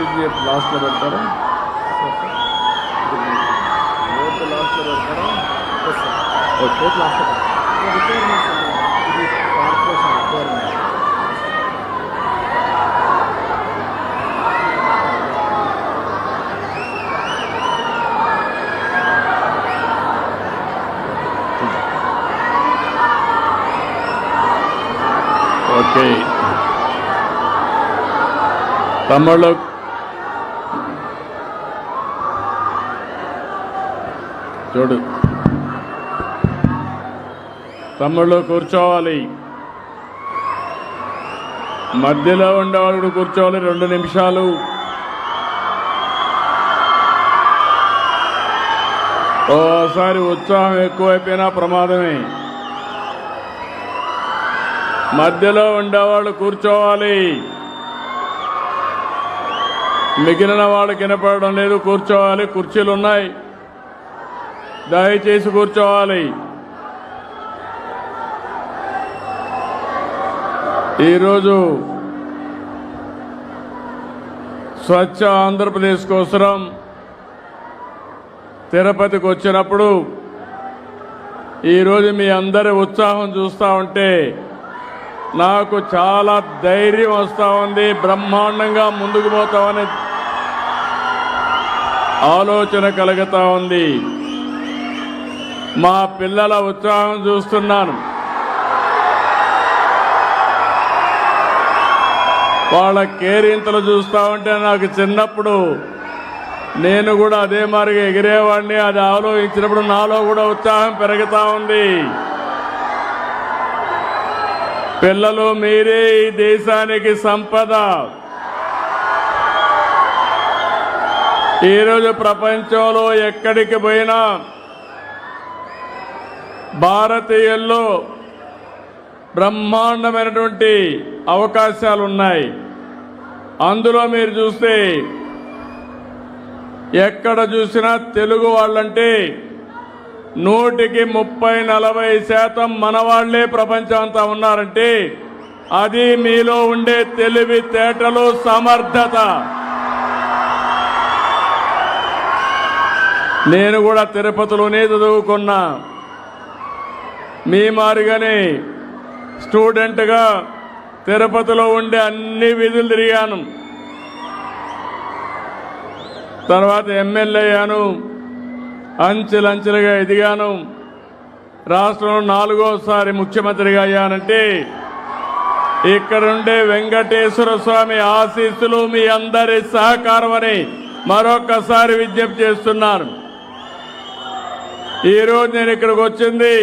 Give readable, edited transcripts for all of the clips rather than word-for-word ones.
CGF లాస్ట్లో పెడతారా? Vote లాస్ట్లో పెడతారా? ఓటు లాస్ట్లో రిక్వైర్మెంట్స్ ఇది కార్పొరేషన్ రిక్వైర్మెంట్. ఓకే తమ్ముళ్ళు చూడు, తమ్ముళ్ళు కూర్చోవాలి, మధ్యలో ఉండేవాళ్ళు కూర్చోవాలి 2 నిమిషాలు. ఓసారి ఉత్సాహం ఎక్కువైపోయినా ప్రమాదమే. మధ్యలో ఉండేవాళ్ళు కూర్చోవాలి, మిగిలిన వాళ్ళు వినపడడం లేదు. కూర్చోవాలి, కుర్చీలు ఉన్నాయి, దయచేసి కూర్చోవాలి. ఈరోజు స్వచ్ఛ ఆంధ్రప్రదేశ్ కోసం తిరుపతికి వచ్చినప్పుడు ఈరోజు మీ అందరి ఉత్సాహం చూస్తూ ఉంటే నాకు చాలా ధైర్యం వస్తూ ఉంది. బ్రహ్మాండంగా ముందుకు పోతామని ఆలోచన కలుగుతూ ఉంది. మా పిల్లల ఉత్సాహం చూస్తున్నాను. వాళ్ళ కేరింతలు చూస్తూ ఉంటే నాకు చిన్నప్పుడు నేను కూడా అదే మారిగా ఎగిరేవాడిని. అది ఆలోచించినప్పుడు నాలో కూడా ఉత్సాహం పెరుగుతూ ఉంది. పిల్లలు మీరే ఈ దేశానికి సంపద. ఈరోజు ప్రపంచంలో ఎక్కడికి పోయినా భారతీయుల్లో బ్రహ్మాండమైనటువంటి అవకాశాలు ఉన్నాయి. అందులో మీరు చూస్తే ఎక్కడ చూసినా తెలుగు వాళ్ళంటే 100కి 30-40% మన వాళ్లే ప్రపంచం అంతా ఉన్నారంటే అది మీలో ఉండే తెలివితేటలు, సమర్థత. నేను కూడా తిరుపతిలోనే చదువుకున్నా. మీ మారిగానే స్టూడెంట్గా తిరుపతిలో ఉండే అన్ని వీధులు తిరిగాను. తర్వాత ఎమ్మెల్యే అయ్యాను, అంచెలంచెలుగా ఎదిగాను. రాష్ట్రంలో 4వసారి ముఖ్యమంత్రిగా అయ్యానంటే ఇక్కడుండే వెంకటేశ్వర స్వామి ఆశీస్సులు, మీ అందరి సహకారం అని మరొకసారి విజ్ఞప్తి చేస్తున్నాను. ఈరోజు నేను ఇక్కడికి వచ్చింది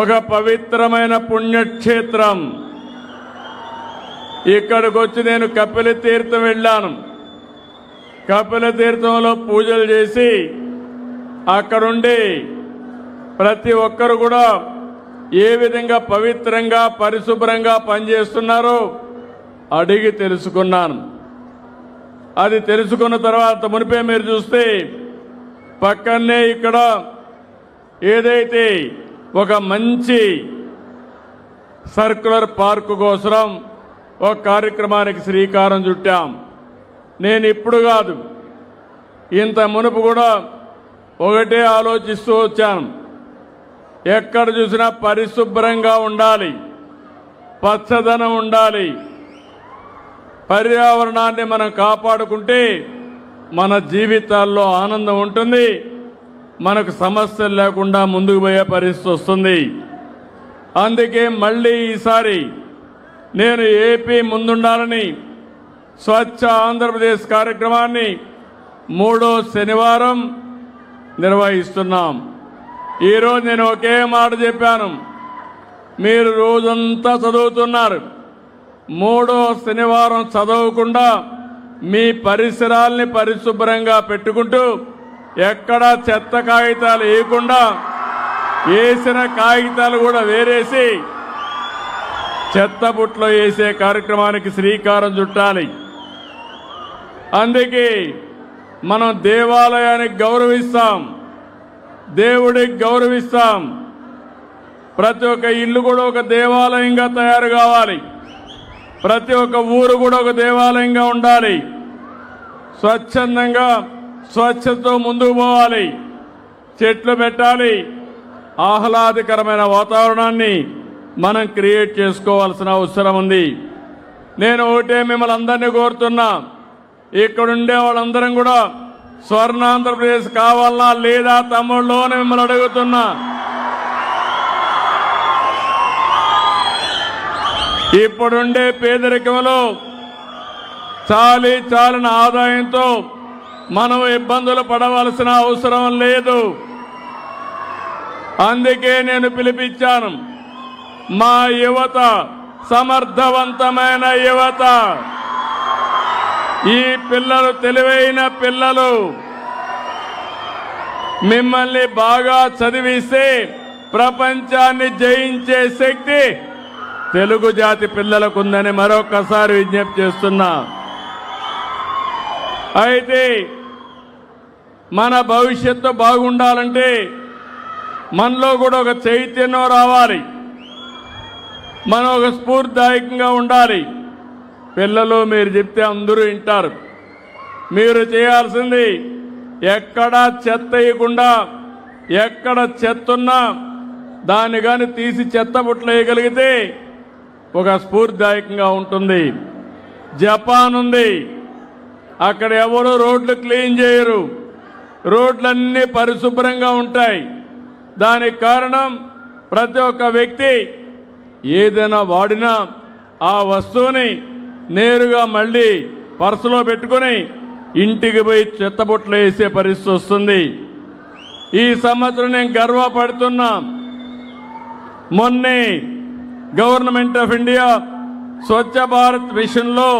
ఒక పవిత్రమైన పుణ్యక్షేత్రం. ఇక్కడికి వచ్చి నేను కపిల తీర్థం వెళ్ళాను. కపిల తీర్థంలో పూజలు చేసి అక్కడుండి ప్రతి ఒక్కరు కూడా ఏ విధంగా పవిత్రంగా పరిశుభ్రంగా పనిచేస్తున్నారో అడిగి తెలుసుకున్నాను. అది తెలుసుకున్న తర్వాత మునిపే మీరు చూస్తే పక్కనే ఇక్కడ ఏదైతే ఒక మంచి సర్క్యులర్ పార్కు కోసం ఒక కార్యక్రమానికి శ్రీకారం చుట్టాం. నేను ఇప్పుడు కాదు, ఇంత మునుపు కూడా ఒకటే ఆలోచిస్తూ వచ్చాను. ఎక్కడ చూసినా పరిశుభ్రంగా ఉండాలి, పచ్చదనం ఉండాలి. పర్యావరణాన్ని మనం కాపాడుకుంటే మన జీవితాల్లో ఆనందం ఉంటుంది, మనకు సమస్యలు లేకుండా ముందుకు పోయే పరిస్థితి వస్తుంది. అందుకే మళ్ళీ ఈసారి నేను ఏపీ ముందుండాలని స్వచ్ఛ ఆంధ్రప్రదేశ్ కార్యక్రమాన్ని 3వ శనివారం నిర్వహిస్తున్నాం. ఈరోజు నేను ఒకే మాట చెప్పాను, మీరు రోజంతా చదువుతున్నారు, 3వ శనివారం చదవకుండా మీ పరిసరాల్ని పరిశుభ్రంగా పెట్టుకుంటూ ఎక్కడా చెత్త కాగితాలు వేయకుండా వేసిన కాగితాలు కూడా వేరేసి చెత్త బుట్టలో వేసే కార్యక్రమానికి శ్రీకారం చుట్టాలి. అందుకే మనం దేవాలయానికి గౌరవిస్తాం, దేవుడికి గౌరవిస్తాం. ప్రతి ఒక్క ఇల్లు కూడా ఒక దేవాలయంగా తయారు కావాలి, ప్రతి ఒక్క ఊరు కూడా ఒక దేవాలయంగా ఉండాలి. స్వచ్ఛందంగా స్వచ్ఛతతో ముందుకు పోవాలి, చెట్లు పెట్టాలి, ఆహ్లాదకరమైన వాతావరణాన్ని మనం క్రియేట్ చేసుకోవాల్సిన అవసరం ఉంది. నేను ఒకటే మిమ్మల్ని అందరినీ కోరుతున్నా, ఇక్కడుండే వాళ్ళందరం కూడా స్వర్ణాంధ్రప్రదేశ్ కావాలనా లేదా తమ్ముళ్ళు అని మిమ్మల్ని అడుగుతున్నా. ఇప్పుడుండే పేదరికంలో చాలిన ఆదాయంతో మనం ఇబ్బందులు పడవలసిన అవసరం లేదు. అందుకే నేను పిలిపించాను, మా యువత సమర్థవంతమైన యువత, ఈ పిల్లలు తెలివైన పిల్లలు, మిమ్మల్ని బాగా చదివిస్తే ప్రపంచాన్ని జయించే శక్తి తెలుగు జాతి పిల్లలకు ఉందని మరొకసారి విజ్ఞప్తి చేస్తున్నా. అయితే మన భవిష్యత్తు బాగుండాలంటే మనలో కూడా ఒక చైతన్యం రావాలి, మనం ఒక స్ఫూర్తిదాయకంగా ఉండాలి. పిల్లలు మీరు చెప్తే అందరూ వింటారు. మీరు చేయాల్సింది ఎక్కడ చెత్త వేయకుండా, ఎక్కడ చెత్త ఉన్నా దాన్ని కానీ తీసి చెత్త బుట్టలు వేయగలిగితే ఒక స్ఫూర్తిదాయకంగా ఉంటుంది. జపాన్ ఉంది, అక్కడ ఎవరు రోడ్లు క్లీన్ చేయరు, రోడ్లన్నీ పరిశుభ్రంగా ఉంటాయి. దానికి కారణం ప్రతి ఒక్క వ్యక్తి ఏదైనా వాడినా ఆ వస్తువుని నేరుగా మళ్ళీ పర్సులో పెట్టుకుని ఇంటికి పోయి చెత్తబుట్టలు వేసే పరిస్థితి వస్తుంది. ఈ సంవత్సరం నేను గర్వపడుతున్నా, మొన్నే government of India Swachh Bharat మిషన్లో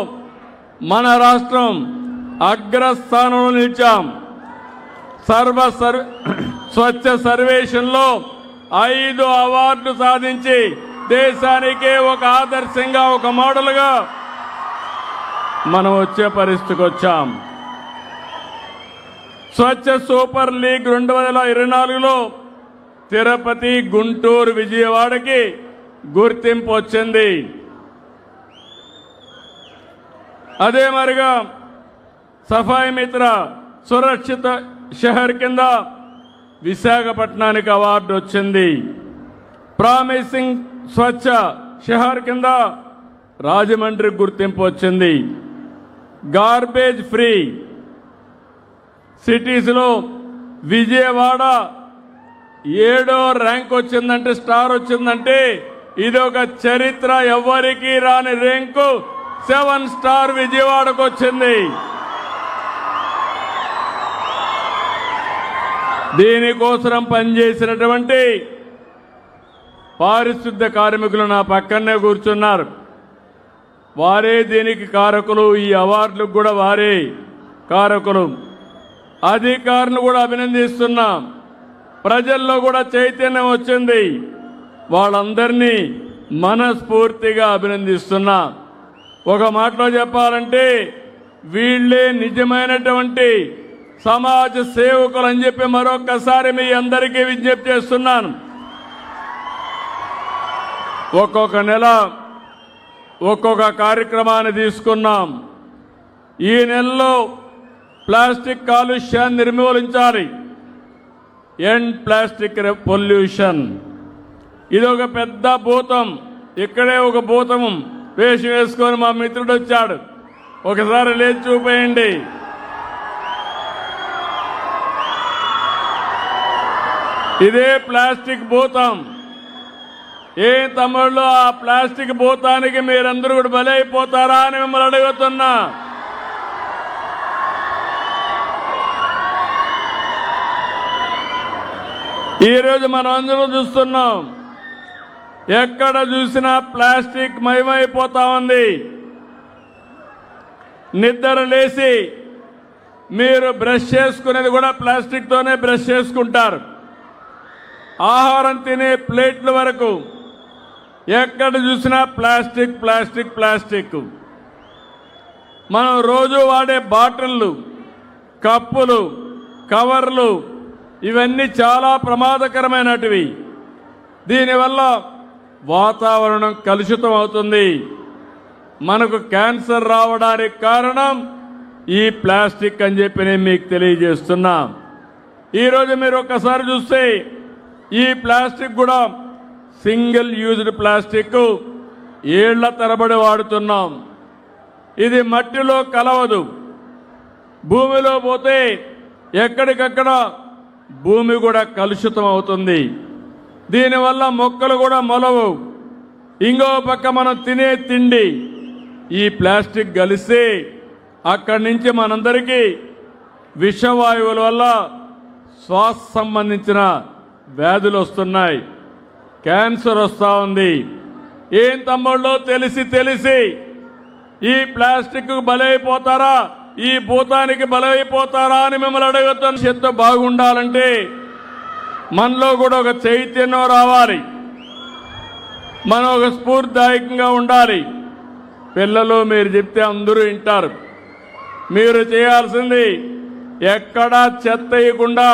మన రాష్ట్రం అగ్రస్థానంలో నిలిచాం. స్వచ్ఛ సర్వేక్షణలో 5 అవార్డులు సాధించి దేశానికే ఒక ఆదర్శంగా, ఒక మోడల్గా మనం వచ్చే పరిస్థితికి వచ్చాం. స్వచ్ఛ సూపర్ లీగ్ 2024లో తిరుపతి, గుంటూరు, విజయవాడకి గుర్తింపు వచ్చింది. అదే మరిగా సఫాయి మిత్ర సురక్షిత షహర్ కింద విశాఖపట్నానికి అవార్డు వచ్చింది. ప్రామిసింగ్ స్వచ్ఛ షహర్ కింద రాజమండ్రికి గుర్తింపు వచ్చింది. గార్బేజ్ ఫ్రీ సిటీస్లో విజయవాడ 7వ ర్యాంక్ వచ్చిందంటే, స్టార్ వచ్చిందంటే ఇది ఒక చరిత్ర. ఎవ్వరికీ రాని ర్యాంకు 7 స్టార్ విజయవాడకు వచ్చింది. దీనికోసం పనిచేసినటువంటి పారిశుద్ధ్య కార్మికులు నా పక్కనే కూర్చున్నారు. వారే దీనికి కారకులు, ఈ అవార్డులకు కూడా వారే కారకులు. అధికారులు కూడా అభినందిస్తున్నాం. ప్రజల్లో కూడా చైతన్యం వచ్చింది. వాళ్ళందరినీ మనస్ఫూర్తిగా అభినందిస్తున్నా. ఒక మాటలో చెప్పాలంటే వీళ్ళే నిజమైనటువంటి సమాజ సేవకులు అని చెప్పి మరొక్కసారి మీ అందరికీ విజ్ఞప్తి చేస్తున్నాను. ఒక్కొక్క నెల ఒక్కొక్క కార్యక్రమాన్ని తీసుకున్నాం. ఈ నెలలో ప్లాస్టిక్ కాలుష్యాన్ని నిర్మూలించాలి, ఎండ్ ప్లాస్టిక్ పొల్యూషన్. ఇది ఒక పెద్ద భూతం. ఇక్కడే ఒక భూతం వేషం వేసుకొని మా మిత్రుడు వచ్చాడు, ఒకసారి లేచి చూపేయండి. ఇదే ప్లాస్టిక్ భూతం. ఏ తమిళలో ఆ ప్లాస్టిక్ భూతానికి మీరందరూ కూడా బలైపోతారా అని మిమ్మల్ని అడుగుతున్నా. ఈరోజు మనం అందరూ చూస్తున్నాం, ఎక్కడ చూసినా ప్లాస్టిక్ మయమైపోతా ఉంది. నిద్ర లేచి మీరు బ్రష్ చేసుకునేది కూడా ప్లాస్టిక్ తోనే బ్రష్ చేసుకుంటారు. ఆహారం తినే ప్లేట్ల వరకు ఎక్కడ చూసినా ప్లాస్టిక్ ప్లాస్టిక్ ప్లాస్టిక్. మనం రోజు వాడే బాటిళ్ళు, కప్పులు, కవర్లు ఇవన్నీ చాలా ప్రమాదకరమైనటివి. దీనివల్ల వాతావరణం కలుషితం అవుతుంది. మనకు క్యాన్సర్ రావడానికి కారణం ఈ ప్లాస్టిక్ అని చెప్పి నేను మీకు తెలియజేస్తున్నా. ఈరోజు మీరు ఒక్కసారి చూస్తే ఈ ప్లాస్టిక్ కూడా సింగిల్ యూజ్డ్ ప్లాస్టిక్ ఏళ్ల తరబడి వాడుతున్నాం. ఇది మట్టిలో కలవదు, భూమిలో పోతే ఎక్కడికక్కడ భూమి కూడా కలుషితం అవుతుంది. దీనివల్ల మొక్కలు కూడా మొలవు. ఇంకో పక్క మనం తినే తిండి ఈ ప్లాస్టిక్ కలిసి అక్కడి నుంచి మనందరికీ విషవాయువుల వల్ల శ్వాస సంబంధించిన వ్యాధులు వస్తున్నాయి, క్యాన్సర్ వస్తూ ఉంది. ఏం తమ్ముళ్ళు తెలిసి ఈ ప్లాస్టిక్ బలైపోతారా, ఈ భూతానికి బలైపోతారా అని మిమ్మల్ని అడుగుతున్న. చెత్త బాగుండాలంటే మనలో కూడా ఒక చైతన్యం రావాలి, మనం ఒక స్ఫూర్తిదాయకంగా ఉండాలి. పిల్లలు మీరు చెప్తే అందరూ వింటారు. మీరు చేయాల్సింది ఎక్కడ చెత్త వేయకుండా,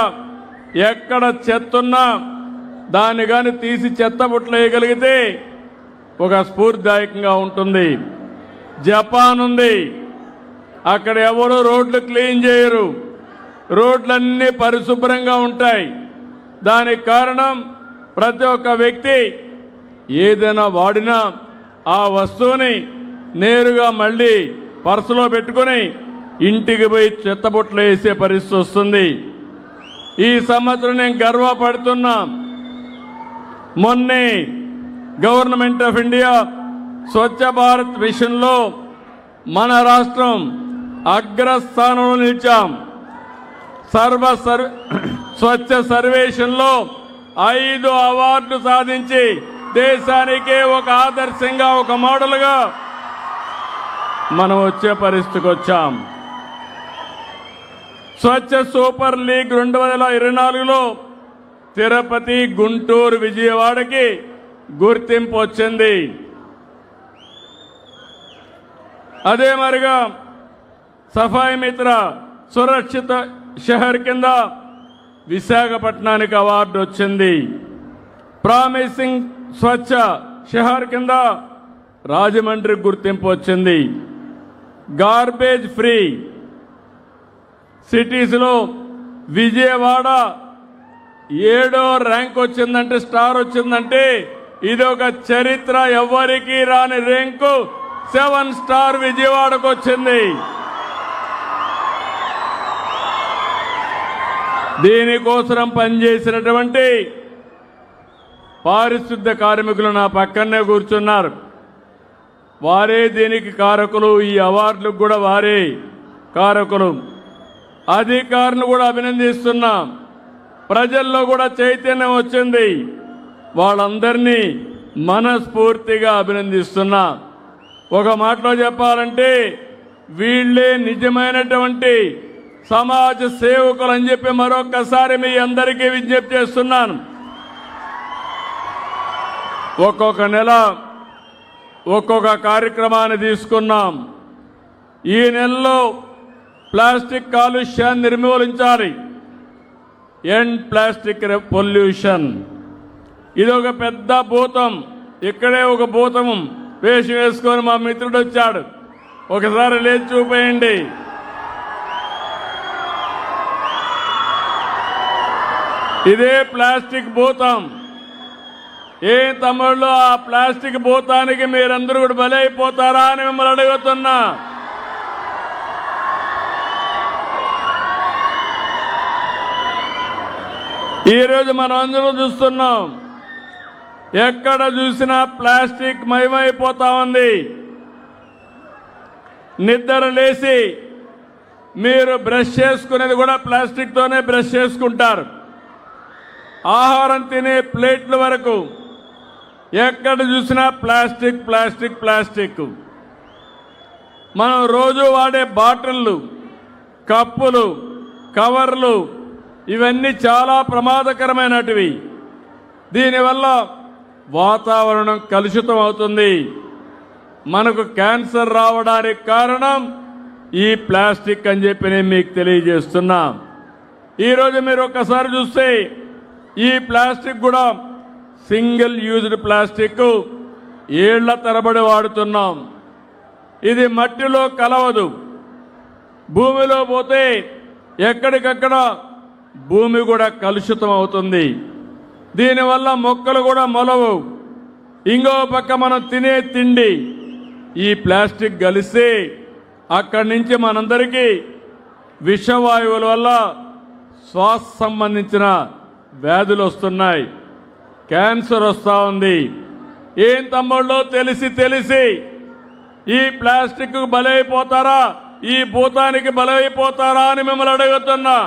ఎక్కడ చెత్త ఉన్నా దాన్ని కానీ తీసి చెత్త బుట్టలు వేయగలిగితే ఒక స్ఫూర్తిదాయకంగా ఉంటుంది. జపాన్ ఉంది, అక్కడ ఎవరు రోడ్లు క్లీన్ చేయరు, రోడ్లన్నీ పరిశుభ్రంగా ఉంటాయి. దానికి కారణం ప్రతి ఒక్క వ్యక్తి ఏదైనా వాడినా ఆ వస్తువుని నేరుగా మళ్ళీ పర్సులో పెట్టుకుని ఇంటికి పోయి చెత్తబుట్టలు వేసే పరిస్థితి వస్తుంది. ఈ సంవత్సరం నేను గర్వపడుతున్నా. మొన్నే government of India Swachh Bharat మిషన్లో మన రాష్ట్రం అగ్రస్థానంలో నిలిచాం. స్వచ్ఛ సర్వేక్షణలో 5 అవార్డులు సాధించి దేశానికే ఒక ఆదర్శంగా, ఒక మోడల్గా మనం వచ్చే పరిస్థితికి వచ్చాం. స్వచ్ఛ సూపర్ లీగ్ 2024లో తిరుపతి, గుంటూరు, విజయవాడకి గుర్తింపు వచ్చింది. అదే మరిగా సఫాయి మిత్ర సురక్షిత షహర్ కింద విశాఖపట్నానికి అవార్డు వచ్చింది. ప్రామిసింగ్ స్వచ్ఛ షహర్ కింద రాజమండ్రికి గుర్తింపు వచ్చింది. గార్బేజ్ ఫ్రీ సిటీస్లో విజయవాడ 7వ ర్యాంక్ వచ్చిందంటే, స్టార్ వచ్చిందంటే ఇది ఒక చరిత్ర. ఎవ్వరికీ రాని ర్యాంకు 7 స్టార్ విజయవాడకు వచ్చింది. దీనికోసం పనిచేసినటువంటి పారిశుద్ధ్య కార్మికులు నా పక్కనే కూర్చున్నారు. వారే దీనికి కారకులు, ఈ అవార్డులకు కూడా వారే కారకులు. అధికారులను కూడా అభినందిస్తున్నాం. ప్రజల్లో కూడా చైతన్యం వచ్చింది. వాళ్ళందరినీ మనస్ఫూర్తిగా అభినందిస్తున్నా. ఒక మాటలో చెప్పాలంటే వీళ్ళే నిజమైనటువంటి సమాజ సేవకులు అని చెప్పి మరొక్కసారి మీ అందరికీ విజ్ఞప్తి చేస్తున్నాను. ఒక్కొక్క నెల ఒక్కొక్క కార్యక్రమాన్ని తీసుకున్నాం. ఈ నెలలో ప్లాస్టిక్ కాలుష్యాన్ని నిర్మూలించాలి. End plastic pollution. ఇది ఒక పెద్ద భూతం. ఇక్కడే ఒక భూతం వేషం వేసుకొని మా మిత్రుడు వచ్చాడు, ఒకసారి లేచి చూపేయండి. ఇదే ప్లాస్టిక్ భూతం. ఏ తమిళలో ఆ ప్లాస్టిక్ భూతానికి మీరందరూ కూడా బలైపోతారా అని మిమ్మల్ని అడుగుతున్నా. ఈరోజు మనం అందరూ చూస్తున్నాం, ఎక్కడ చూసినా ప్లాస్టిక్ మయమైపోతా ఉంది. నిద్ర లేచి మీరు బ్రష్ చేసుకునేది కూడా ప్లాస్టిక్ తోనే బ్రష్ చేసుకుంటారు. ఆహారం తినే ప్లేట్ల వరకు ఎక్కడ చూసినా ప్లాస్టిక్ ప్లాస్టిక్ ప్లాస్టిక్. మనం రోజు వాడే బాటిళ్ళు, కప్పులు, కవర్లు ఇవన్నీ చాలా ప్రమాదకరమైనటివి. దీనివల్ల వాతావరణం కలుషితం అవుతుంది. మనకు క్యాన్సర్ రావడానికి కారణం ఈ ప్లాస్టిక్ అని చెప్పి నేను మీకు తెలియజేస్తున్నా. ఈరోజు మీరు ఒక్కసారి చూస్తే ఈ ప్లాస్టిక్ కూడా సింగిల్ యూజ్డ్ ప్లాస్టిక్ ఏళ్ల తరబడి వాడుతున్నాం. ఇది మట్టిలో కలవదు, భూమిలో పోతే ఎక్కడికక్కడ భూమి కూడా కలుషితం అవుతుంది. దీనివల్ల మొక్కలు కూడా మొలవు. ఇంకో పక్క మనం తినే తిండి ఈ ప్లాస్టిక్ కలిసి అక్కడి నుంచి మనందరికీ విషవాయువుల వల్ల శ్వాస సంబంధించిన వ్యాధులు వస్తున్నాయి, క్యాన్సర్ వస్తూ ఉంది. ఏం తమ్ముళ్ళు తెలిసి ఈ ప్లాస్టిక్ బలైపోతారా, ఈ భూతానికి బలైపోతారా అని మిమ్మల్ని అడుగుతున్నా.